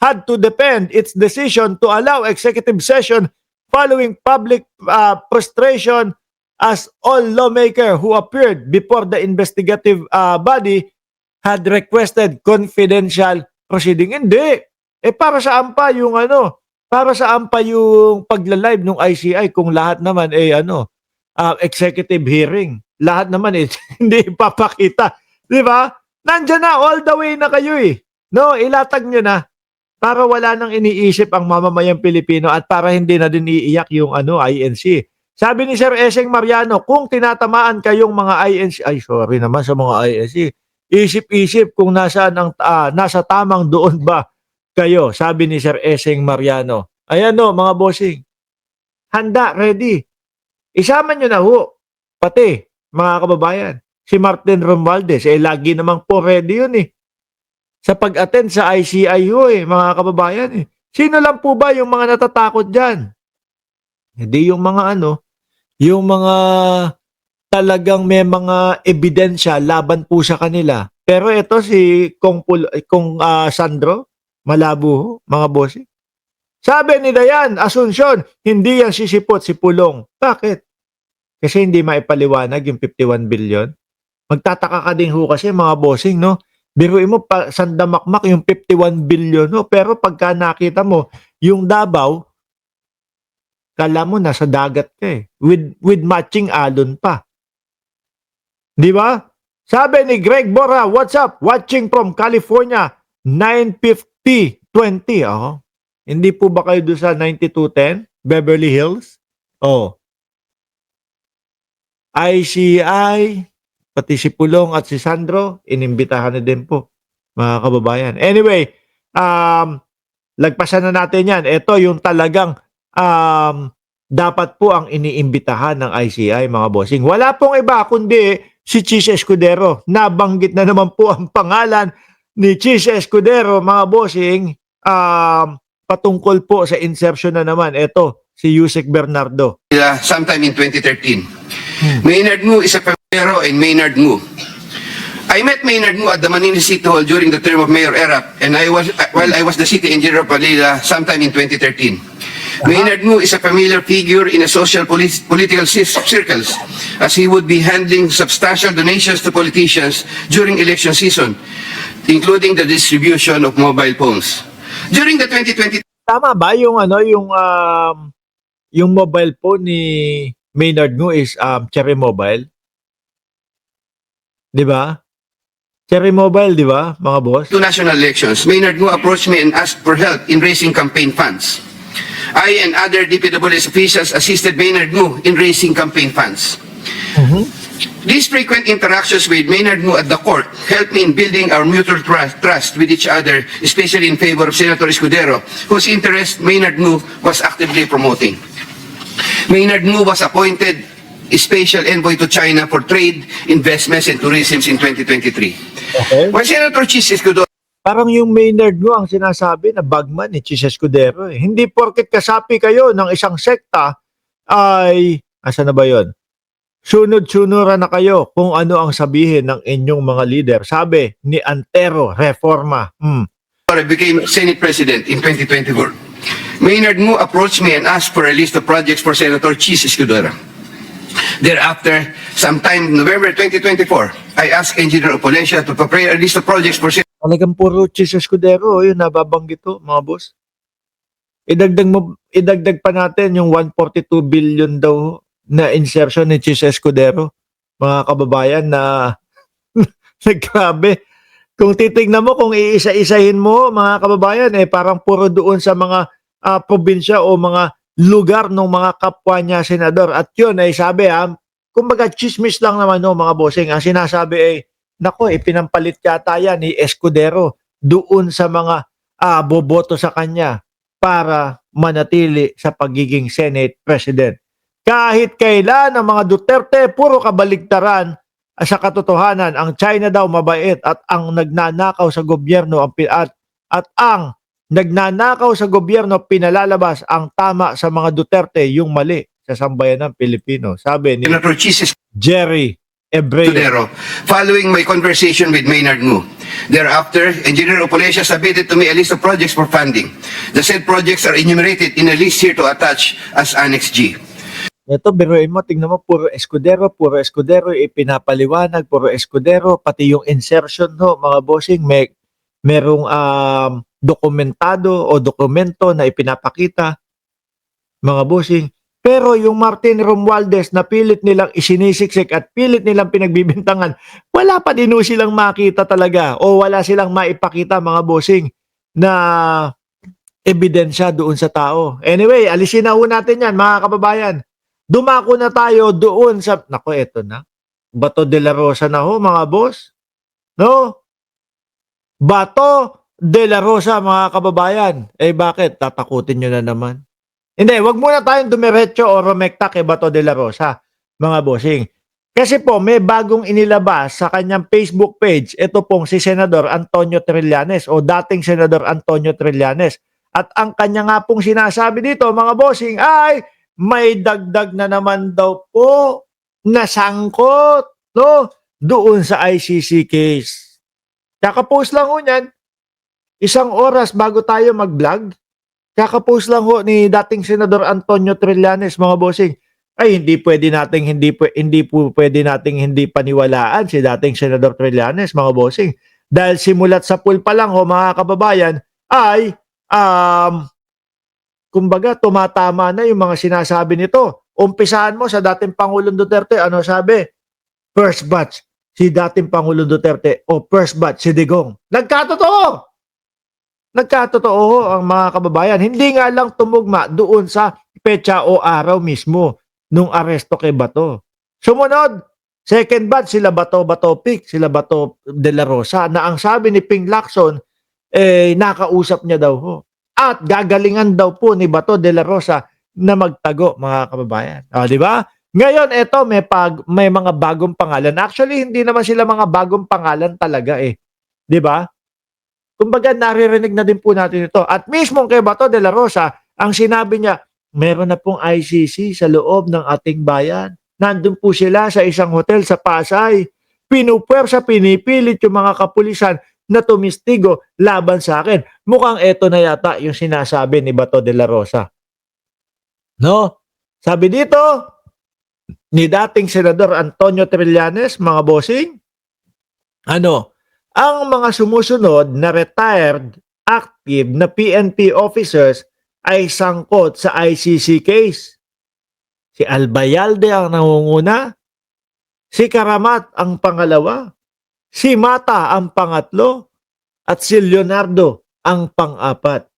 had to defend its decision to allow executive session following public frustration as all lawmakers who appeared before the investigative body had requested confidential proceeding. Hindi. Para saan pa yung ano? Para saan pa yung pagla-live ng ICI kung lahat naman executive hearing. Lahat naman hindi ipapakita. Di ba? Nandiyan na, all the way na kayo eh. No, ilatag nyo na para wala nang iniisip ang mamamayang Pilipino at para hindi na din iiyak yung INC. Sabi ni Sir Eseng Mariano, kung tinatamaan kayong mga INC, ay sorry naman sa mga INC, isip-isip kung nasa tamang doon ba kayo, sabi ni Sir Eseng Mariano. Ayan no, mga bossing. Handa, ready. Isama nyo na ho, pati, mga kababayan. Si Martin Romualdez, lagi namang po ready yun eh. Sa pag-attend sa ICI ho mga kababayan eh. Sino lang po ba yung mga natatakot dyan? Hindi yung mga yung mga talagang may mga ebidensya laban po sa kanila. Pero ito si Kung Sandro, malabo ho, mga bossing. Sabi ni Dayan, Asuncion, hindi yan sisipot si Pulong. Bakit? Kasi hindi maipaliwanag yung 51 billion. Magtataka ka din ho kasi mga bossing, no? Biruin mo, sandamakmak yung 51 billion, no? Pero pagka nakita mo, yung Davao, kala mo nasa dagat ka eh. With matching alon pa. Di ba? Sabi ni Greg Bora, what's up? Watching from California, 950-20. Oh. Hindi po ba kayo doon sa 9210? Beverly Hills? Oh. ICI, pati si Pulong at si Sandro, inimbitahan na din po, mga kababayan. Anyway, lagpasan na natin yan. Ito yung talagang dapat po ang iniimbitahan ng ICI, mga bossing. Wala pong iba kundi si Chis Escudero. Nabanggit na naman po ang pangalan ni Chis Escudero, mga bossing, patungkol po sa insertion na naman. Ito, si Yusek Bernardo. Sometime in 2013. Maynard Ngu is a Pero and Maynard Ngu. I met Maynard Ngu at the Manila City Hall during the term of Mayor Erap, and I was the city engineer of Manila sometime in 2013. Maynard Ngu is a familiar figure in a social political circles, as he would be handling substantial donations to politicians during election season, including the distribution of mobile phones. During the 2020 Tama ba yung yung mobile phone ni Maynard Ngu is Cherry Mobile? 'Di ba? Cherry Mobile, 'di ba, mga boss? Two national elections, Maynard Ngu approached me and asked for help in raising campaign funds. I and other DPWS officials assisted Maynard Ngu in raising campaign funds. These frequent interactions with Maynard Ngu at the court helped me in building our mutual trust with each other, especially in favor of Senator Escudero, whose interest Maynard Ngu was actively promoting. Maynard Ngu was appointed Special Envoy to China for Trade, Investments, and Tourism in 2023. Okay. When Senator Chis Escudero Parang yung Maynard Ngu ang sinasabi na bagman ni Chis Escudero. Hindi porket kasapi kayo ng isang sekta ay, asa na ba yun? Sunod-sunuran na kayo kung ano ang sabihin ng inyong mga leader. Sabi ni Antero Reforma. became Senate President in 2024, Maynard Ngu approached me and asked for a list of projects for Senator Chis Escudero. Thereafter, sometime November 2024, I asked Engineer Opolencia to prepare a list of projects for Talagang puro Chis Escudero, yun nababanggit to, mga boss. Idagdag pa natin yung 142 billion daw na insertion ni Chis Escudero, mga kababayan, na naggrabe. Kung titignan mo, kung iisa-isahin mo, mga kababayan, parang puro doon sa mga probinsya o mga lugar ng mga kapwa niya senador. At yun ay sabi, kumbaga chismis lang naman no, mga bossing. Ang sinasabi nako, ipinampalit yata yan ni Escudero doon sa mga boboto sa kanya para manatili sa pagiging Senate President. Kahit kailan ang mga Duterte, puro kabaligtaran sa katotohanan. Ang China daw mabait at ang nagnanakaw sa gobyerno at ang nagnanakaw sa gobyerno pinalalabas ang tama sa mga Duterte, yung mali sa sambayan ng Pilipino. Sabi ni Senator Chis Jerry Ebreo. Escudero, following my conversation with Maynard Ngu. Thereafter, Engineer Opolesha submitted to me a list of projects for funding. The said projects are enumerated in a list here to attach as Annex G. Ito, biruin mo, tingnan mo, puro Escudero, ipinapaliwanag, puro Escudero, pati yung insertion ho, mga bossing, merong dokumentado o dokumento na ipinapakita, mga bossing. Pero yung Martin Romualdez na pilit nilang isinisiksik at pilit nilang pinagbibintangan, wala pa din ho silang makita talaga o wala silang maipakita, mga bossing, na ebidensya doon sa tao. Anyway, alisin na ho natin yan, mga kababayan. Dumako na tayo doon sa, nako, eto na. Bato de la Rosa na ho, mga boss. No? Bato de la Rosa, mga kababayan. Eh bakit? Tatakutin nyo na naman. Hindi, wag muna tayong dumiretso o rumekta kay Bato de la Rosa, mga bossing. Kasi po, may bagong inilabas sa kanyang Facebook page, ito pong si Senador Antonio Trillanes o dating Senador Antonio Trillanes. At ang kanya nga pong sinasabi dito, mga bossing, ay may dagdag na naman daw po na sangkot, no, doon sa ICC case. Kakapost lang ho niyan, isang oras bago tayo mag-vlog, kakapost lang ho ni dating Senador Antonio Trillanes, mga bossing. Ay, hindi pwede nating hindi paniwalaan si dating Senador Trillanes, mga bossing. Dahil simulat sa pool pa lang ho, mga kababayan, ay kumbaga, tumatama na yung mga sinasabi nito. Umpisahan mo sa dating Pangulong Duterte, ano sabi? First batch, si dating Pangulong Duterte o first batch, si Digong. Nagkatotoo! Nagkatotoo ang mga kababayan. Hindi nga lang tumugma doon sa petsa o araw mismo nung aresto kay Bato. Sumunod, second batch, sila Bato Pic, sila Bato de la Rosa, na ang sabi ni Ping Lacson, nakausap niya daw ho. At gagalingan daw po ni Bato de la Rosa na magtago, mga kababayan. O, di ba? Ngayon, eto, may mga bagong pangalan. Actually, hindi naman sila mga bagong pangalan talaga eh. Di ba? Kumbaga, naririnig na din po natin ito. At mismo kay Bato de la Rosa, ang sinabi niya, meron na pong ICC sa loob ng ating bayan. Nandun po sila sa isang hotel sa Pasay. Pinupwersa, pinipilit yung mga kapulisan na tumistigo laban sa akin. Mukhang eto na yata yung sinasabi ni Bato de la Rosa. No? Sabi dito, ni dating Senador Antonio Trillanes, mga bossing, ang mga sumusunod na retired, active na PNP officers ay sangkot sa ICC case. Si Albayalde ang nangunguna, si Karamat ang pangalawa, si Mata ang pangatlo, at si Leonardo ang pang-apat.